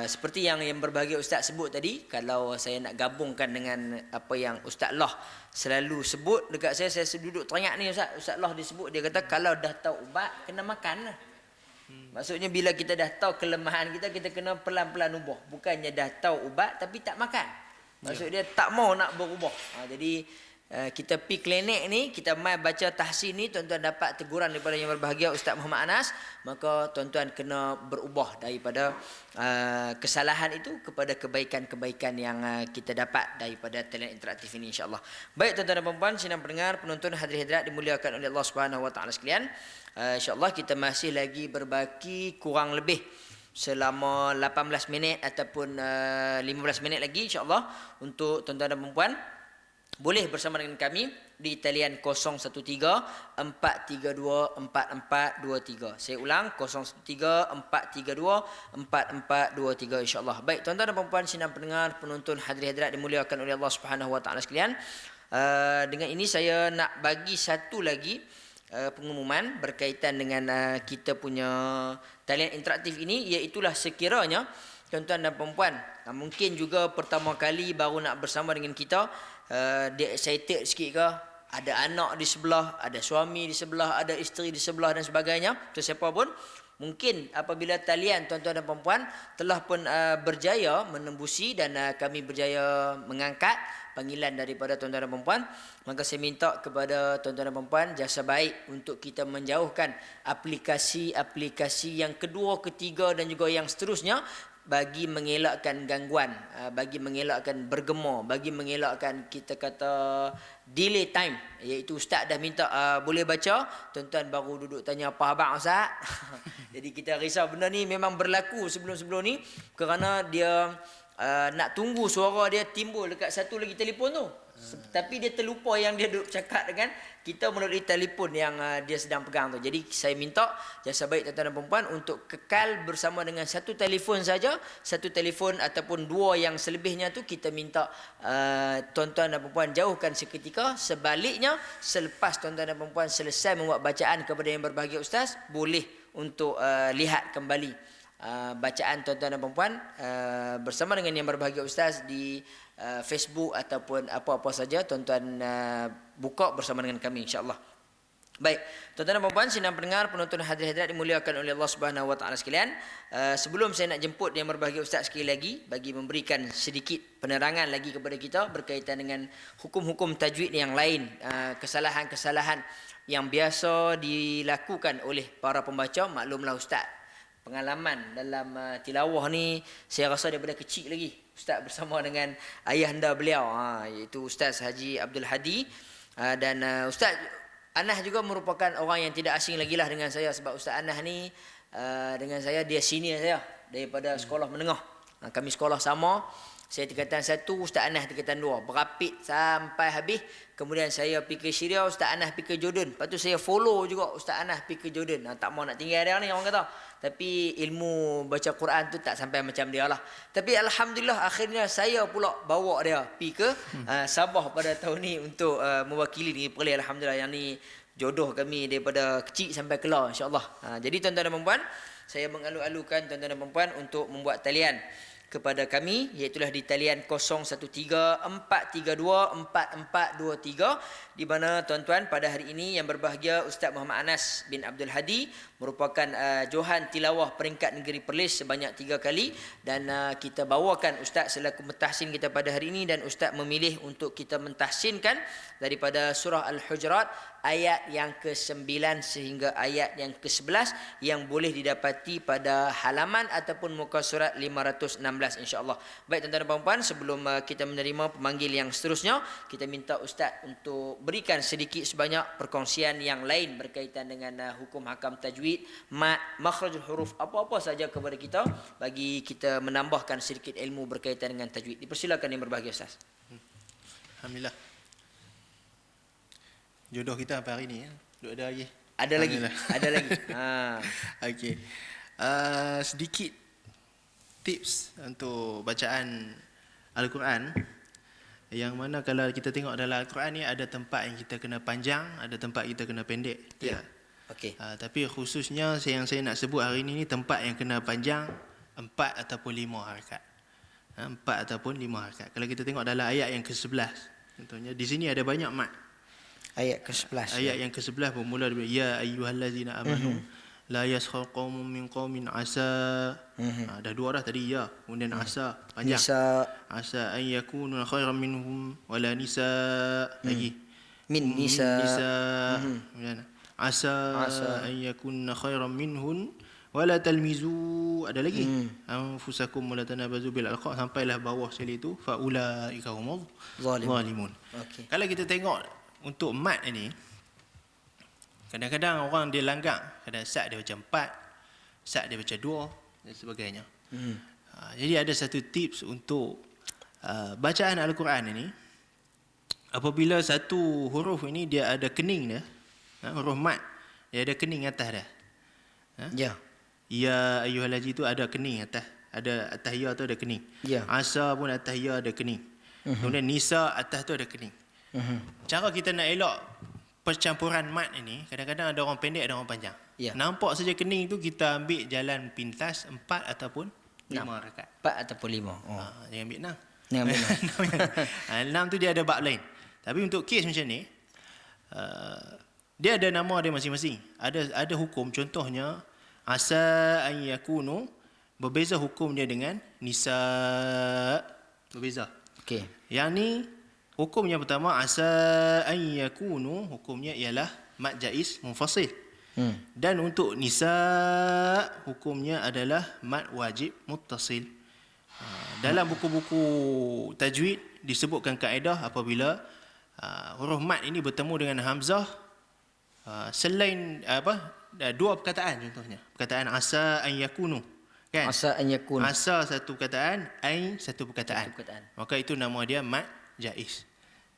seperti yang berbahagia Ustaz sebut tadi, kalau saya nak gabungkan dengan apa yang Ustaz Lah selalu sebut dekat saya duduk teringat ni Ustaz Lah dia sebut, dia kata kalau dah tahu ubat kena makan lah. Maksudnya bila kita dah tahu kelemahan kita kena pelan-pelan ubah. Bukannya dah tahu ubat tapi tak makan. Maksud dia tak mau nak berubah. Jadi kita pi klinik ni, kita mai baca tahsin ni, tuan-tuan dapat teguran daripada yang berbahagia Ustaz Muhammad Anas, maka tuan-tuan kena berubah daripada kesalahan itu kepada kebaikan-kebaikan yang kita dapat daripada talian interaktif ini, insya-Allah. Baik tuan-tuan dan puan-puan, sidang pendengar, penonton, hadirin hadirat dimuliakan oleh Allah Subhanahu wa taala sekalian. Insya-Allah kita masih lagi berbaki kurang lebih selama 18 minit ataupun 15 minit lagi, insya-Allah, untuk tuan-tuan dan puan-puan boleh bersama dengan kami di talian 013 432 4423. Saya ulang, 013 432 4423, insya-Allah. Baik tuan-tuan dan puan-puan, sidang pendengar, penonton, hadirin hadirat dimuliakan oleh Allah Subhanahu wa taala sekalian. Dengan ini saya nak bagi satu lagi pengumuman berkaitan dengan kita punya talian interaktif ini, iaitulah sekiranya tuan-tuan dan puan-puan mungkin juga pertama kali baru nak bersama dengan kita, dia excited sikit ke, ada anak di sebelah, ada suami di sebelah, ada isteri di sebelah dan sebagainya, tu siapa pun, mungkin apabila talian tuan-tuan dan puan-puan telah pun berjaya menembusi dan kami berjaya mengangkat panggilan daripada tuan-tuan dan puan-puan, maka saya minta kepada tuan-tuan dan puan-puan jasa baik untuk kita menjauhkan aplikasi-aplikasi yang kedua, ketiga dan juga yang seterusnya, bagi mengelakkan gangguan, bagi mengelakkan bergema, bagi mengelakkan kita kata delay time, iaitu ustaz dah minta boleh baca, tuan-tuan baru duduk tanya apa abang ustaz. Jadi kita risau benda ni memang berlaku sebelum-sebelum ni, kerana dia nak tunggu suara dia timbul dekat satu lagi telefon tu, tapi dia terlupa yang dia duduk cakap dengan kita melalui telefon yang dia sedang pegang tu. Jadi saya minta jasa baik tuan-tuan dan puan-puan untuk kekal bersama dengan satu telefon saja, satu telefon ataupun dua yang selebihnya tu kita minta tuan-tuan dan puan-puan jauhkan seketika. Sebaliknya, selepas tuan-tuan dan puan-puan selesai membuat bacaan kepada yang berbahagia ustaz, boleh untuk lihat kembali bacaan tuan-tuan dan puan-puan bersama dengan yang berbahagia ustaz di Facebook ataupun apa-apa saja tuan-tuan buka bersama dengan kami, insya-Allah. Baik, tuan-tuan dan puan-puan, sidang pendengar, penonton, hadirin hadirat dimuliakan oleh Allah Subhanahu wa taala sekalian. Sebelum saya nak jemput yang berbahagia ustaz sekali lagi bagi memberikan sedikit penerangan lagi kepada kita berkaitan dengan hukum-hukum tajwid yang lain, kesalahan-kesalahan yang biasa dilakukan oleh para pembaca, maklumlah ustaz, pengalaman dalam tilawah ni saya rasa daripada kecil lagi ustaz bersama dengan ayahanda beliau, iaitu Ustaz Haji Abdul Hadi, dan Ustaz Anas juga merupakan orang yang tidak asing lagi lah dengan saya, sebab Ustaz Anas ni dengan saya, dia senior saya daripada sekolah menengah. Kami sekolah sama, saya tingkatan 1, Ustaz Anas tingkatan 2, berapit sampai habis. Kemudian saya pergi ke Syria, Ustaz Anas pergi ke Jordan. Lepas tu saya follow juga Ustaz Anas pergi ke Jordan. Tak mau nak tinggal dia ni orang kata. Tapi ilmu baca Quran tu tak sampai macam dia lah. Tapi alhamdulillah akhirnya saya pula bawa dia pergi ke Sabah pada tahun ni untuk mewakili Negeri Perlis. Alhamdulillah, yang ni jodoh kami daripada kecil sampai kelar, insya-Allah. Jadi tuan-tuan dan puan-puan, saya mengalu-alukan tuan-tuan dan puan-puan untuk membuat talian kepada kami, iaitulah di talian 013 432 4423, di mana tuan-tuan pada hari ini yang berbahagia Ustaz Muhammad Anas bin Abdul Hadi merupakan Johan Tilawah peringkat Negeri Perlis sebanyak 3 kali, dan kita bawakan Ustaz selaku mentahsin kita pada hari ini, dan Ustaz memilih untuk kita mentahsinkan daripada surah Al-Hujurat ayat yang ke-9 sehingga ayat yang ke-11 yang boleh didapati pada halaman ataupun muka surat 516, insya-Allah. Baik tuan-tuan dan puan-puan, sebelum kita menerima pemanggil yang seterusnya, kita minta Ustaz untuk berikan sedikit sebanyak perkongsian yang lain berkaitan dengan hukum hakam tajwid, mat, makhrajul huruf, apa-apa saja kepada kita bagi kita menambahkan sedikit ilmu berkaitan dengan tajwid. Dipersilakan yang berbahagia Ustaz. Alhamdulillah. Jodoh kita sampai hari ni duk ada lagi. Ada lagi. Ada lagi. Okey. Sedikit tips untuk bacaan Al-Quran, yang mana kalau kita tengok dalam Al-Quran ni ada tempat yang kita kena panjang, ada tempat kita kena pendek. Ya. Okey. Tapi khususnya yang saya nak sebut hari ni tempat yang kena panjang 4 ataupun 5 harakat. 4 ataupun 5 harakat. Kalau kita tengok dalam ayat yang ke-11, contohnya di sini ada banyak mat. Ayat ke-11. Ayat yang ke-11 bermula dengan ya ayyuhallazina amanu La yaskhar qaumun min qaumin asa. Dah dua dah tadi ya. Kemudian asa panjang. Nisa, Asa an yakunu khairan minhum wala nisa lagi. min nisa. Nisa. Kemudian asa an yakunna khairan minhun wala talmizu. Ada lagi. Anfusakum wala tanabazu bil alqa, sampailah bawah sekali itu fa ulaika humuz zalimun. Okey. Kalau kita tengok untuk mat ini, kadang-kadang orang dia langgang, kadang sat dia baca 4, sat dia baca 2 dan sebagainya. Jadi ada satu tips untuk bacaan Al-Quran ini. Apabila satu huruf ini dia ada kening dia, huruf mat, dia ada kening atas dah. Ya. Ya ayyuhallazina itu ada kening atas, ada atas ya tu ada kening. Ya. Asa pun atas ya ada kening. Kemudian nisa atas tu ada kening. Cara kita nak elak percampuran mat ini, kadang-kadang ada orang pendek, ada orang panjang. Ya. Nampak saja kening tu, kita ambil jalan pintas 4 ataupun 5 rakaat. 4 ataupun 5. Jangan ambil 6. Jangan ambil 6 tu dia ada bab lain. Tapi untuk kes macam ni, dia ada nama dia masing-masing. Ada hukum, contohnya asa an yakunu, berbeza hukum dia dengan nisa, berbeza. Okey. Yang ni hukumnya pertama, asa an yakunu, hukumnya ialah mad jaiz munfasil. Dan untuk nisa, hukumnya adalah mad wajib muttasil. Dalam buku-buku tajwid disebutkan kaedah apabila huruf mad ini bertemu dengan hamzah, selain dua perkataan, contohnya perkataan asa an yakunu, kan? Asa an yakun. Asa satu perkataan, ain satu perkataan. Satu perkataan. Maka itu nama dia mad jaiz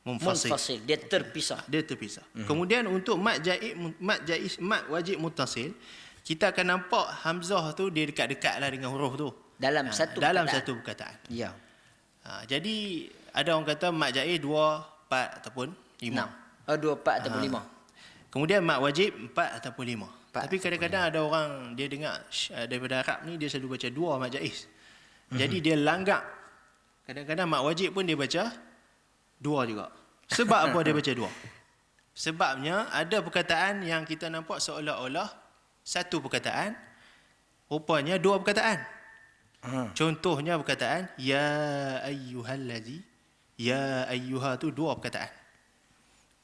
munfasil. Munfasil, dia terpisah. Dia terpisah. Kemudian untuk mad jaiz, mad wajib muttasil, kita akan nampak hamzah tu dia dekat-dekatlah dengan huruf tu. Dalam satu dalam perkataan. satu perkataan. Ya. Jadi ada orang kata mad jaiz 2, 4 ataupun 5. 2, 4 ataupun 5. Kemudian mat wajib 4 ataupun 5. 4 Tapi kadang-kadang ada orang dia dengar daripada Arab ni, dia selalu baca 2 mat jaiz. Jadi dia langgak. Kadang-kadang mat wajib pun dia baca 2 juga. Sebab apa dia baca 2? Sebabnya ada perkataan yang kita nampak seolah-olah satu perkataan, rupanya 2 perkataan. Contohnya perkataan ya ayyuhallazi, ya ayyuha tu 2 perkataan.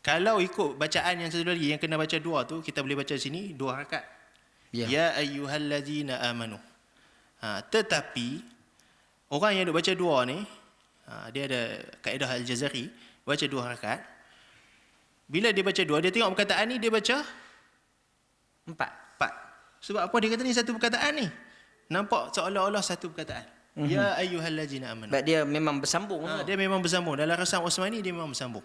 Kalau ikut bacaan yang satu lagi yang kena baca 2 tu, kita boleh baca sini 2 rakaat. Ya ayyuhallazina amanu. Tetapi orang yang duk baca 2 ni, dia ada kaedah Al-Jazari, baca 2 rakaat. Bila dia baca 2, dia tengok perkataan ni dia baca 4. 4. Sebab apa? Dia kata ni satu perkataan ni. Nampak seolah-olah satu perkataan. Ya ayyuhallazina amanu. Sebab dia memang bersambung. Dia memang bersambung. Dalam rasam Osmani dia memang bersambung.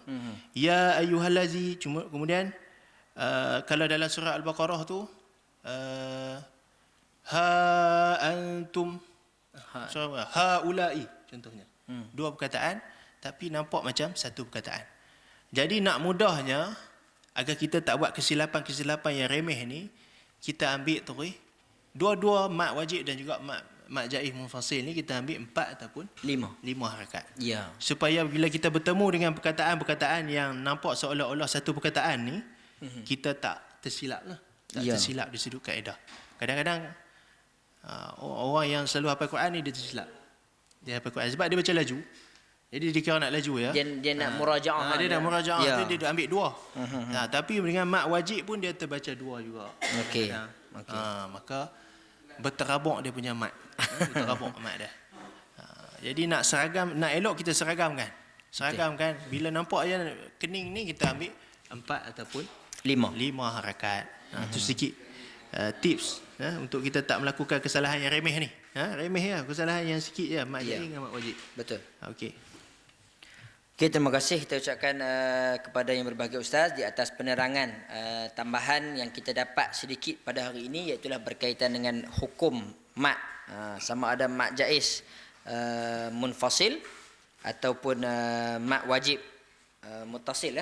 Ya ayyuhallazi, kemudian kalau dalam surah Al-Baqarah tu ha antum, haulai contohnya. 2 perkataan tapi nampak macam satu perkataan. Jadi nak mudahnya, agar kita tak buat kesilapan-kesilapan yang remeh ni, kita ambil terus dua-dua mat wajib dan juga mat jaiz munfasil ni, kita ambil 4 ataupun 5 harakat. Ya. Supaya bila kita bertemu dengan perkataan-perkataan yang nampak seolah-olah satu perkataan ni, kita tak tersilap lah. Tak tersilap di sudut kaedah. Kadang-kadang orang yang selalu hafal Quran ni dia tersilap. Dia hafal Quran sebab dia baca laju. Jadi dia kira nak laju ya. Dia nak murajaah. Dia nak murajaah tu dia ambil 2. Tapi dengan mat wajib pun dia terbaca 2 juga. Okey. Maka berterabuk dia punya mat. Berterabuk mat dia. Jadi nak seragam, nak elok kita seragamkan. Seragamkan. Bila nampak yang kening ni, kita ambil 4 ataupun 5 harakat. Itu sedikit tips untuk kita tak melakukan kesalahan yang remeh ni. Remeh ya, kesalahan yang sikit je, mat jaiz dengan mat wajib. Betul. Okey. Okay, terima kasih kita ucapkan kepada yang berbahagia Ustaz di atas penerangan tambahan yang kita dapat sedikit pada hari ini, iaitu berkaitan dengan hukum mat, sama ada mat jaiz munfasil ataupun mat wajib muttasil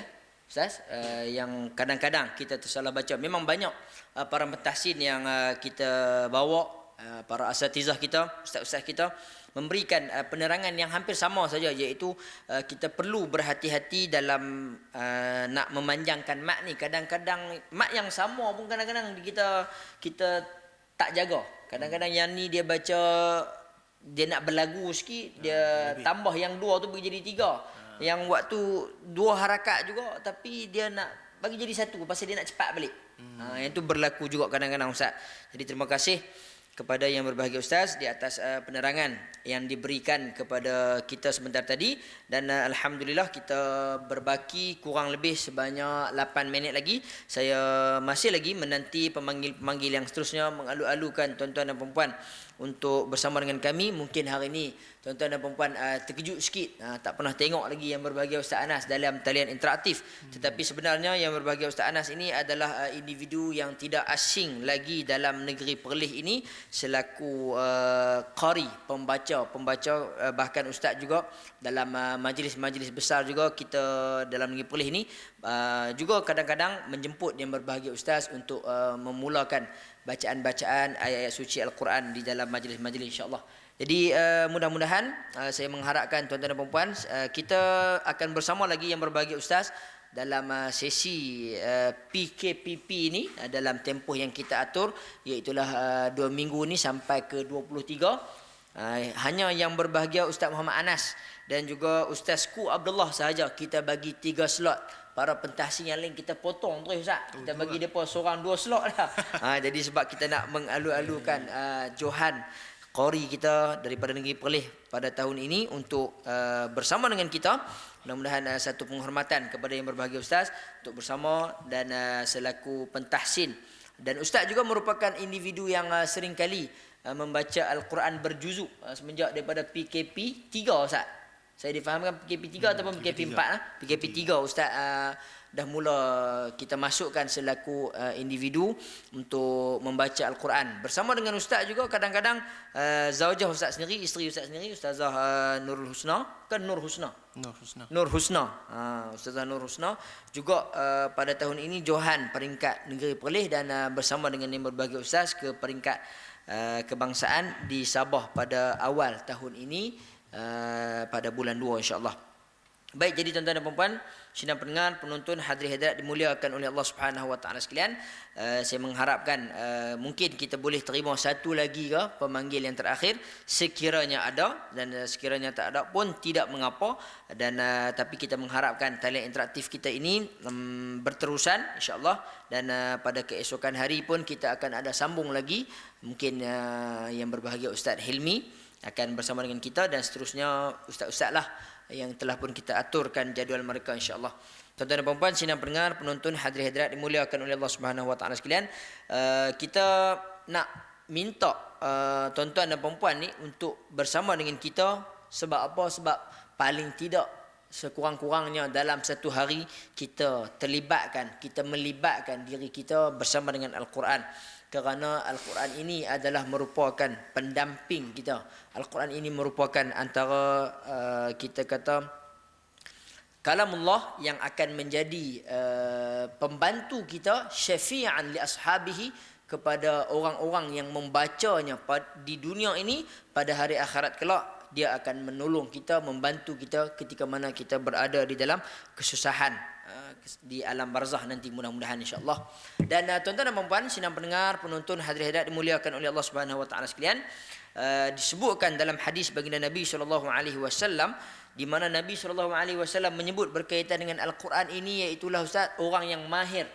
Ustaz, yang kadang-kadang kita tersalah baca. Memang banyak para mentahsin yang kita bawa para asatizah kita, ustaz-ustaz kita memberikan penerangan yang hampir sama saja, iaitu kita perlu berhati-hati dalam nak memanjangkan mat ni. Kadang-kadang mat yang sama pun kadang-kadang kita tak jaga. Kadang-kadang yang ni dia baca, dia nak berlagu sikit, dia tambah yang 2 tu bagi jadi 3. Yang waktu 2 harakat juga tapi dia nak bagi jadi 1 pasal dia nak cepat balik. Yang tu berlaku juga kadang-kadang ustaz. Jadi terima kasih kepada yang berbahagia ustaz di atas penerangan yang diberikan kepada kita sebentar tadi, dan alhamdulillah kita berbaki kurang lebih sebanyak 8 minit lagi. Saya masih lagi menanti pemanggil-pemanggil yang seterusnya mengalu-alukan tuan-tuan dan puan-puan untuk bersama dengan kami. Mungkin hari ini tuan-tuan dan puan-puan terkejut sikit, tak pernah tengok lagi yang berbahagia Ustaz Anas dalam talian interaktif. Tetapi sebenarnya yang berbahagia Ustaz Anas ini adalah individu yang tidak asing lagi dalam negeri Perlis ini, selaku qari, pembaca, bahkan ustaz juga dalam majlis-majlis besar juga kita dalam negeri Perlis ini, juga kadang-kadang menjemput yang berbahagia ustaz untuk memulakan bacaan-bacaan ayat-ayat suci Al-Quran di dalam majlis-majlis insya-Allah. Jadi mudah-mudahan saya mengharapkan tuan-tuan dan puan-puan, kita akan bersama lagi yang berbahagia ustaz dalam sesi PKPP ini dalam tempoh yang kita atur, iaitulah 2 minggu ni sampai ke 23. Hanya yang berbahagia Ustaz Muhammad Anas dan juga Ustaz Ku Abdullah sahaja kita bagi 3 slot. Para pentahsin yang lain kita potong terus Ustaz. Kita bagi depa seorang 2 slot lah. Jadi sebab kita nak mengalu-alukan Johan qari kita daripada negeri Perlis pada tahun ini untuk bersama dengan kita. Mudah-mudahan satu penghormatan kepada yang berbahagia ustaz untuk bersama dan selaku pentahsin. Dan ustaz juga merupakan individu yang sering kali membaca Al-Quran berjuzuk semenjak daripada PKP 3 ustaz. Saya difahamkan PKP 3 ataupun PKP 4 PKP 3 ustaz dah mula kita masukkan selaku individu untuk membaca Al-Quran bersama dengan ustaz juga. Kadang-kadang zaujah ustaz sendiri, isteri ustaz sendiri, Ustazah Nurul Husna, Nur Husna, Ustazah Nur Husna juga pada tahun ini Johan peringkat negeri Perlis, dan bersama dengan yang berbahagia ustaz ke peringkat kebangsaan di Sabah pada awal tahun ini, pada bulan 2 insya-Allah. Baik, jadi tuan-tuan dan puan-puan, sidang pendengar, penonton, hadirin hadirat dimuliakan oleh Allah Subhanahu wa taala sekalian, saya mengharapkan mungkin kita boleh terima satu lagi ke pemanggil yang terakhir sekiranya ada, dan sekiranya tak ada pun tidak mengapa, dan tapi kita mengharapkan talian interaktif kita ini berterusan insya-Allah, dan pada keesokan hari pun kita akan ada sambung lagi. Mungkin yang berbahagia Ustaz Hilmi akan bersama dengan kita, dan seterusnya ustaz-ustaz lah yang telah pun kita aturkan jadual mereka insya-Allah. Tuan-tuan dan puan-puan, sidang pendengar, penonton, hadirin hadirat dimuliakan oleh Allah Subhanahu wa taala sekalian, kita nak minta tuan-tuan dan puan-puan ni untuk bersama dengan kita. Sebab apa? Sebab paling tidak sekurang-kurangnya dalam satu hari kita melibatkan diri kita bersama dengan Al-Quran. Kerana Al-Quran ini adalah merupakan pendamping kita. Al-Quran ini merupakan antara kita kata kalamullah yang akan menjadi pembantu kita, syafi'an li ashabihi, kepada orang-orang yang membacanya di dunia ini. Pada hari akhirat kelak dia akan menolong kita, membantu kita ketika mana kita berada di dalam kesusahan di alam barzah nanti, mudah-mudahan insya-Allah. Dan tuan-tuan dan puan-puan, sidang pendengar, penonton, hadirin hadirat dimuliakan oleh Allah Subhanahu wa taala sekalian, disebutkan dalam hadis baginda Nabi sallallahu alaihi wasallam, di mana Nabi sallallahu alaihi wasallam menyebut berkaitan dengan Al-Quran ini, iaitu ustaz orang yang mahir,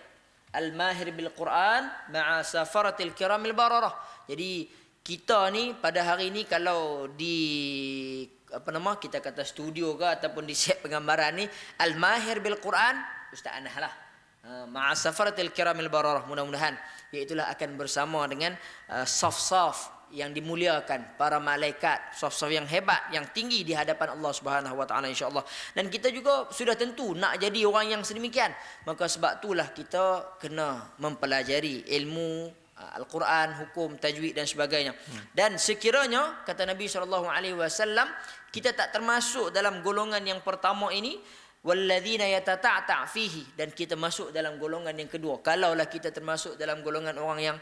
al-mahir bil Quran ma'a safaratil kiramil bararah. Jadi kita ni pada hari ni kalau di kita kata studio ke ataupun di set penggambaran ni, al-mahir bil Quran Ustaz Anas lah, ma'a safaratil kiramil bararah. Mudah-mudahan iaitulah akan bersama dengan saf-saf yang dimuliakan, para malaikat, saf-saf yang hebat, yang tinggi di hadapan Allah Subhanahu wa taala insya-Allah. Dan kita juga sudah tentu nak jadi orang yang sedemikian. Maka sebab itulah kita kena mempelajari ilmu Al-Quran, hukum, tajwid dan sebagainya. Dan sekiranya kata Nabi SAW, kita tak termasuk dalam golongan yang pertama ini, walladzina yatata'ta' fihi, dan kita masuk dalam golongan yang kedua. Kalaulah kita termasuk dalam golongan orang yang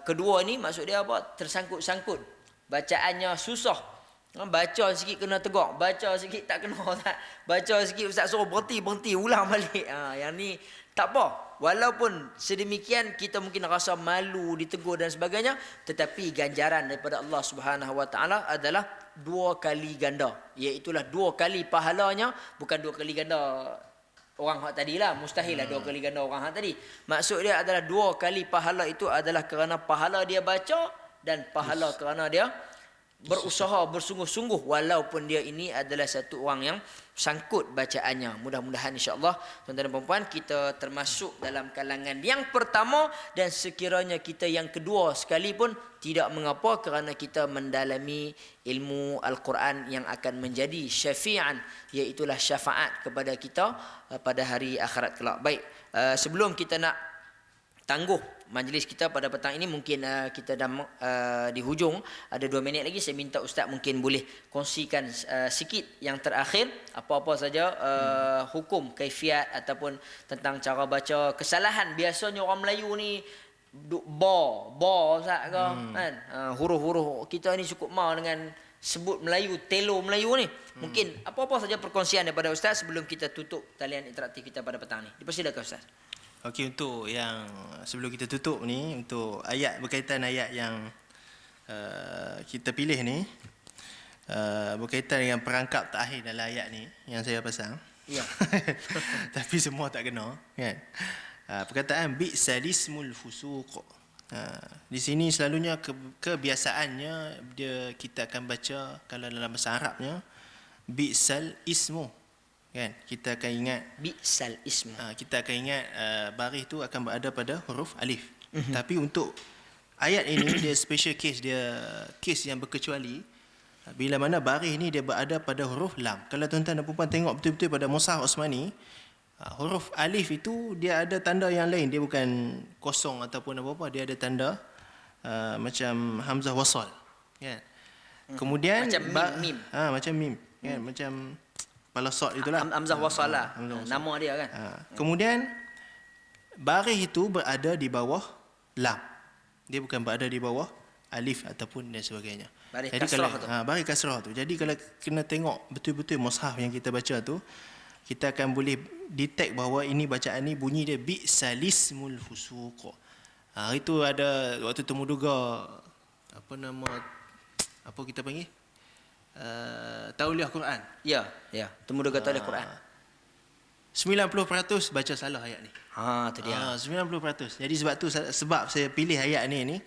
kedua ni, maksud dia apa? Tersangkut-sangkut. Bacaannya susah. Baca sikit kena tegak, baca sikit tak kena tak. Baca sikit ustaz suruh berhenti, ulang balik. Yang ni tak apa. Walaupun sedemikian kita mungkin rasa malu ditegur dan sebagainya, tetapi ganjaran daripada Allah Subhanahu Wa Taala adalah 2 kali ganda. Iaitulah 2 kali pahalanya, bukan 2 kali ganda orang hak tadi lah. Mustahil lah 2 kali ganda orang hak tadi. Maksud dia adalah 2 kali pahala itu adalah kerana pahala dia baca dan pahala kerana dia berusaha bersungguh-sungguh, walaupun dia ini adalah satu orang yang sangkut bacaannya. Mudah-mudahan insya-Allah tuan-tuan dan puan-puan kita termasuk dalam kalangan yang pertama, dan sekiranya kita yang kedua sekalipun tidak mengapa, kerana kita mendalami ilmu Al-Quran yang akan menjadi syafi'an, iaitulah syafaat kepada kita pada hari akhirat kelak. Baik, sebelum kita nak tangguh majlis kita pada petang ini, mungkin kita dah di hujung, ada 2 minit lagi. Saya minta ustaz mungkin boleh kongsikan sikit yang terakhir, apa-apa saja hukum kaifiat ataupun tentang cara baca. Kesalahan biasanya orang Melayu ni ba ustaz ke kan, huruf-huruf kita ni cukup mau dengan sebut Melayu, telo Melayu ni. Mungkin apa-apa saja perkongsian daripada ustaz sebelum kita tutup talian interaktif kita pada petang ni. Dipersilakan ustaz. Okey, untuk yang sebelum kita tutup ni, untuk ayat berkaitan ayat yang kita pilih ni, berkaitan dengan perangkap terakhir dalam ayat ni yang saya pasang. Ya. Tapi semua tak kena, kan? Perkataan bi'salismul fusuq. Di sini selalunya kebiasaannya kita akan baca kalau dalam bahasa Arabnya bi'sal ismu. Kan, kita akan ingat Bi'sal ismu. Kita akan ingat baris tu akan berada pada huruf alif. Tapi untuk ayat ini dia special case, dia case yang berkecuali bila mana baris ni dia berada pada huruf lam. Kalau tuan-tuan dan puan tengok betul-betul pada Mushaf Osmani, huruf alif itu dia ada tanda yang lain, dia bukan kosong ataupun apa-apa, dia ada tanda macam hamzah wasal, kan. Kemudian macam mim. Macam mim, kan, macam palasot itulah. Hamzah wasal lah. Nama dia kan. Kemudian baris itu berada di bawah lam. Dia bukan berada di bawah alif ataupun dan sebagainya. Baris Jadi kasrah kalau tu. baris kasrah tu. Jadi kalau kena tengok betul-betul mushaf yang kita baca tu, kita akan boleh detect bahawa ini bacaan ni bunyi dia bi'salismul fusuq. Itu ada waktu temu duga apa kita panggil? Tauliah Quran. Ya. Temu duga tauliah Quran. 90% baca salah ayat ni. Tu dia. 90%. Jadi sebab saya pilih ayat ni.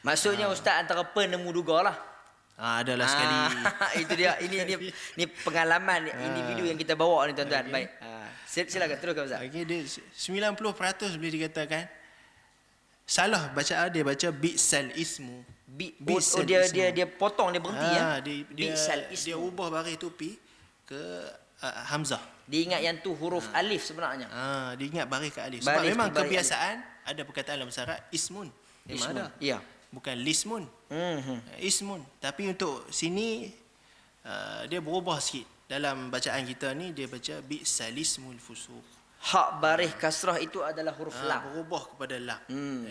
Maksudnya ustaz antara penemu duga lah. Adalah sekali. Itu dia. Ini pengalaman individu yang kita bawa ni tuan-tuan. Baik. Silakan teruskan ustaz. Okey, dia 90% boleh dikatakan salah bacaan dia baca bi'sal ismu. Dia potong, dia berhenti dia ubah baris tu pi ke hamzah. Dia ingat yang tu huruf alif sebenarnya. Dia ingat baris ke alif. Sebab memang kebiasaan alif. Ada perkataan dalam bahasa Arab ismun. Memang ada. Ya. Bukan lismun. Ismun. Tapi untuk sini dia berubah sikit. Dalam bacaan kita ni dia baca bi'salismul fusuq. Hak baris kasrah itu adalah huruf lam. Berubah kepada lam.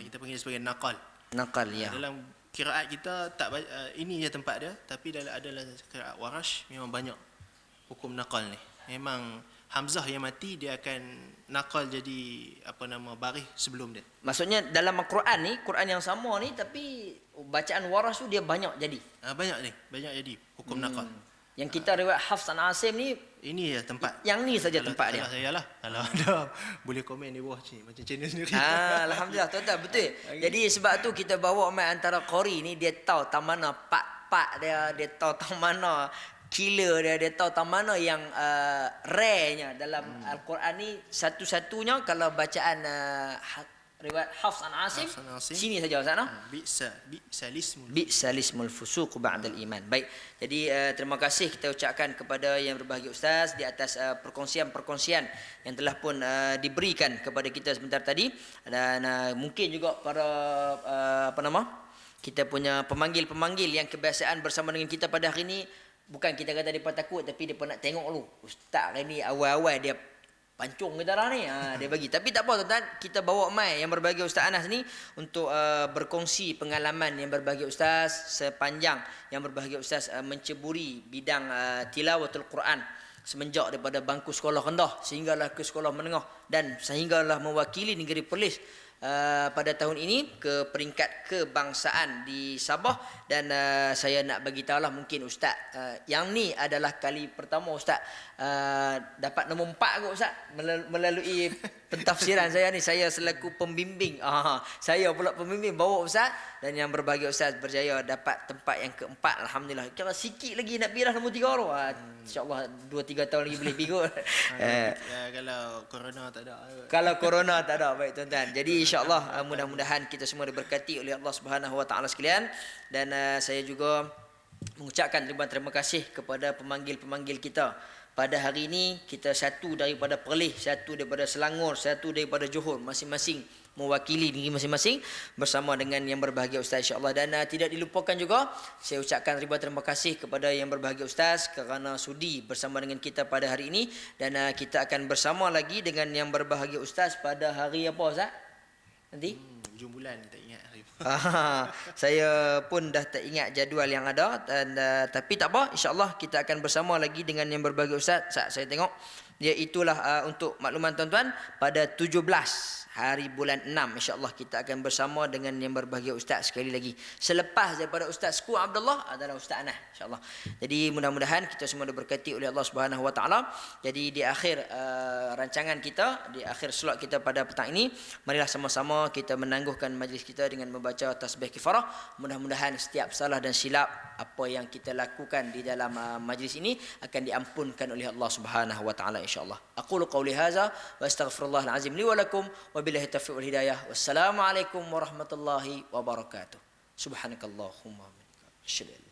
Kita panggil sebagai naqal. Naqal, ya. Dalam qiraat kita tak ini je tempat dia, tapi adalah qiraat Warash memang banyak hukum naqal ni. Memang hamzah yang mati dia akan naqal jadi baris sebelum dia. Maksudnya dalam Al-Quran ni, Quran yang sama ni, tapi bacaan Warash tu dia banyak jadi. Banyak jadi hukum naqal. Yang kita riwayat Hafs an Asim ni, ini ya tempat. Yang ni saja tempat dia. Saya lah. Kalau ada boleh komen di bawah sini macam channel sendiri. Alhamdulillah tuan-tuan, betul. Jadi sebab tu kita bawa mai antara qari ni, dia tahu tak mana pak dia tahu tak mana killer dia tahu tak mana yang rare-nya dalam Al-Quran ni. Satu-satunya kalau bacaan riwayat Hafs an Asim, sini saja Ustaz. Bi'salismul fusuq ba'dal iman. Baik. Jadi terima kasih kita ucapkan kepada yang berbahagia Ustaz di atas perkongsian-perkongsian yang telah pun diberikan kepada kita sebentar tadi, dan mungkin juga para kita punya pemanggil-pemanggil yang kebiasaan bersama dengan kita pada hari ini Bukan kita kata mereka takut, tapi mereka nak tengok dulu. Ustaz ni awal-awal dia pancung kita dah ni. Dia bagi. Tapi tak apa tuan-tuan, kita bawa mai yang berbahagia Ustaz Anas ni untuk berkongsi pengalaman yang berbahagia Ustaz sepanjang yang berbahagia Ustaz menceburi bidang tilawatul Quran semenjak daripada bangku sekolah rendah sehinggalah ke sekolah menengah dan sehinggalah mewakili negeri Perlis pada tahun ini ke peringkat kebangsaan di Sabah. Dan saya nak bagi tahulah mungkin Ustaz yang ni adalah kali pertama Ustaz dapat nombor 4 kot Ustaz melalui pentafsiran saya ni. Saya selaku pembimbing, saya pula pembimbing bawa Ustaz, dan yang berbahagia Ustaz berjaya dapat tempat yang keempat, alhamdulillah. Kalau sikit lagi nak pirah nombor 3 tu, insya-Allah 2-3 tahun lagi boleh pergi kot. Kalau corona tak ada. Kalau corona tak ada, baik tuan-tuan. Jadi insya-Allah mudah-mudahan kita semua diberkati oleh Allah Subhanahu Wa Taala sekalian. Dan saya juga mengucapkan terima kasih kepada pemanggil-pemanggil kita. Pada hari ini kita satu daripada Perlis, satu daripada Selangor, satu daripada Johor, masing-masing mewakili negeri masing-masing bersama dengan yang berbahagia Ustaz insya-Allah. Dan tidak dilupakan juga saya ucapkan terima kasih kepada yang berbahagia Ustaz kerana sudi bersama dengan kita pada hari ini. Dan kita akan bersama lagi dengan yang berbahagia Ustaz pada hari apa Ustaz? Nanti? Hujung bulan tak ingat hari. Saya pun dah tak ingat jadual yang ada, dan tapi tak apa, insya-Allah kita akan bersama lagi dengan yang berbahagia Ustaz. Saya tengok iaitulah untuk makluman tuan-tuan pada 17 hari bulan 6 insya-Allah kita akan bersama dengan yang berbahagia Ustaz sekali lagi. Selepas daripada Ustaz Ku Abdullah adalah Ustaz Anas insya-Allah. Jadi mudah-mudahan kita semua diberkati oleh Allah Subhanahu Wa Taala. Jadi di akhir rancangan kita, di akhir slot kita pada petang ini, marilah sama-sama kita menangguhkan majlis kita dengan membaca tasbih kifarah. Mudah-mudahan setiap salah dan silap apa yang kita lakukan di dalam majlis ini akan diampunkan oleh Allah Subhanahu Wa Taala insya-Allah. Aqulu qawli hadza wa astaghfirullahal azim li wa lakum wa billahi taufiq wal hidayah. Wassalamualaikum warahmatullahi wabarakatuh. Subhanakallahumma wa bihamdika.